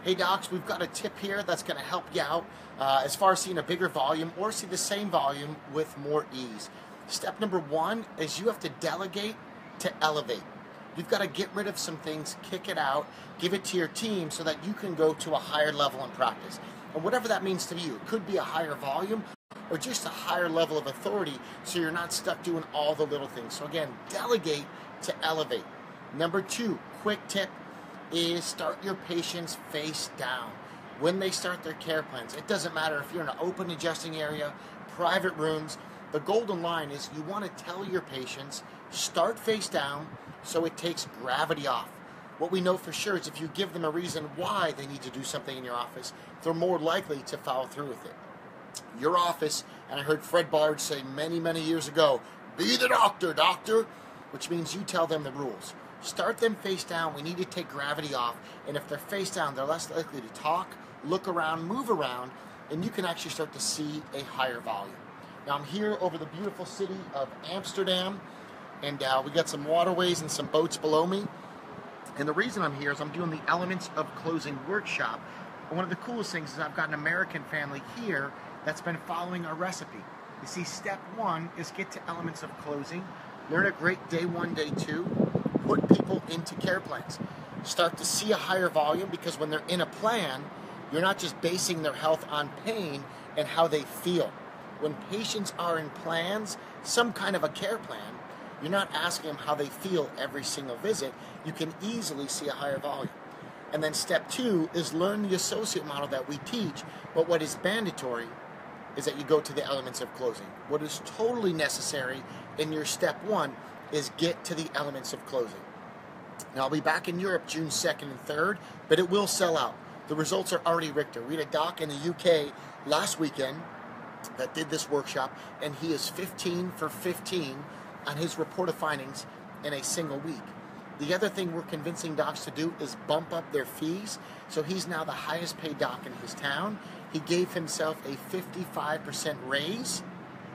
Hey docs, we've got a tip here that's going to help you out as far as seeing a bigger volume or see the same volume with more ease. Step number one is you have to delegate to elevate. You've got to get rid of some things, kick it out, give it to your team so that you can go to a higher level in practice. And whatever that means to you, it could be a higher volume or just a higher level of authority so you're not stuck doing all the little things. So again, delegate to elevate. Number two, quick tip is start your patients face down. When they start their care plans, it doesn't matter if you're in an open adjusting area, private rooms, the golden line is you want to tell your patients, start face down so it takes gravity off. What we know for sure is if you give them a reason why they need to do something in your office, they're more likely to follow through with it. Your office, and I heard Fred Bard say many, many years ago, be the doctor, doctor, which means you tell them the rules. Start them face down. We need to take gravity off. And if they're face down, they're less likely to talk, look around, move around, and you can actually start to see a higher volume. Now I'm here over the beautiful city of Amsterdam, and we got some waterways and some boats below me. And the reason I'm here is I'm doing the Elements of Closing workshop. And one of the coolest things is I've got an American family here that's been following our recipe. You see, step one is get to Elements of Closing. Learn a great day one, day two. Put people into care plans. Start to see a higher volume because when they're in a plan, you're not just basing their health on pain and how they feel. When patients are in plans, some kind of a care plan, you're not asking them how they feel every single visit. You can easily see a higher volume. And then step two is learn the associate model that we teach, but what is mandatory is that you go to the Elements of Closing. What is totally necessary in your step one is get to the Elements of Closing. Now I'll be back in Europe June 2nd and 3rd, but it will sell out. The results are already Richter. We had a doc in the UK last weekend that did this workshop, and he is 15 for 15 on his report of findings in a single week. The other thing we're convincing docs to do is bump up their fees. So he's now the highest paid doc in his town. He gave himself a 55% raise,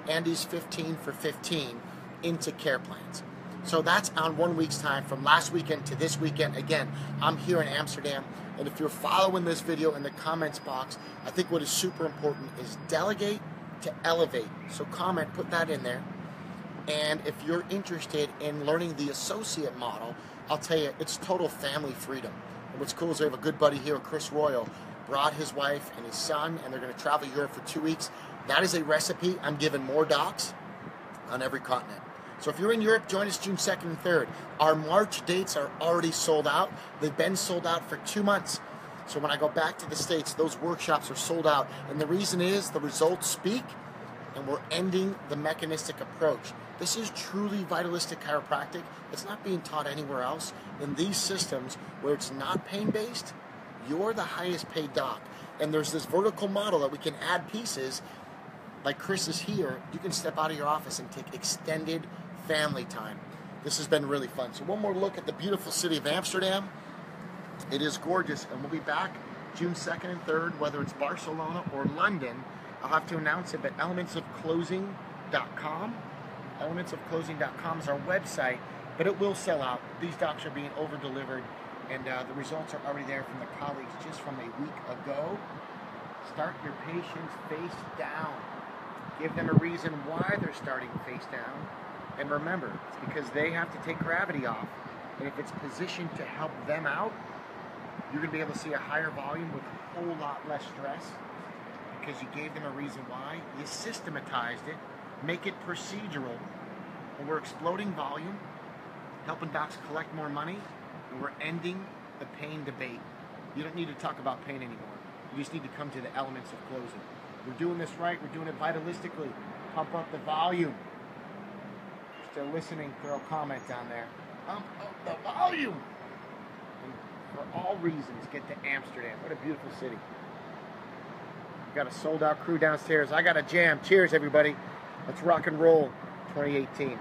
and he's 15 for 15 into care plans. So that's on 1 week's time from last weekend to this weekend. Again, I'm here in Amsterdam, and if you're following this video in the comments box, I think what is super important is delegate to elevate. So comment, put that in there. And if you're interested in learning the associate model, I'll tell you, it's total family freedom. And what's cool is I have a good buddy here, Chris Royal, brought his wife and his son, and they're going to travel Europe for 2 weeks. That is a recipe I'm giving more docs on every continent. So if you're in Europe, join us June 2nd and 3rd. Our March dates are already sold out. They've been sold out for 2 months. So when I go back to the States, those workshops are sold out. And the reason is the results speak, and we're ending the mechanistic approach. This is truly vitalistic chiropractic. It's not being taught anywhere else. In these systems where it's not pain-based, you're the highest paid doc. And there's this vertical model that we can add pieces. Like Chris is here, you can step out of your office and take extended family time. This has been really fun. So one more look at the beautiful city of Amsterdam. It is gorgeous, and we'll be back June 2nd and 3rd, whether it's Barcelona or London. I'll have to announce it, but elementsofclosing.com. Elementsofclosing.com is our website, but it will sell out. These docs are being over-delivered, and the results are already there from the colleagues just from a week ago. Start your patients face down. Give them a reason why they're starting face down. And remember, it's because they have to take gravity off. And if it's positioned to help them out, you're going to be able to see a higher volume with a whole lot less stress because you gave them a reason why. You systematized it, make it procedural, and we're exploding volume, helping docs collect more money, and we're ending the pain debate. You don't need to talk about pain anymore. You just need to come to the Elements of Closing. We're doing this right. We're doing it vitalistically. Pump up the volume. If they're listening, throw a comment down there. Pump up the volume. And for all reasons, get to Amsterdam. What a beautiful city. We've got a sold-out crew downstairs. I got a jam. Cheers, everybody. Let's rock and roll 2018.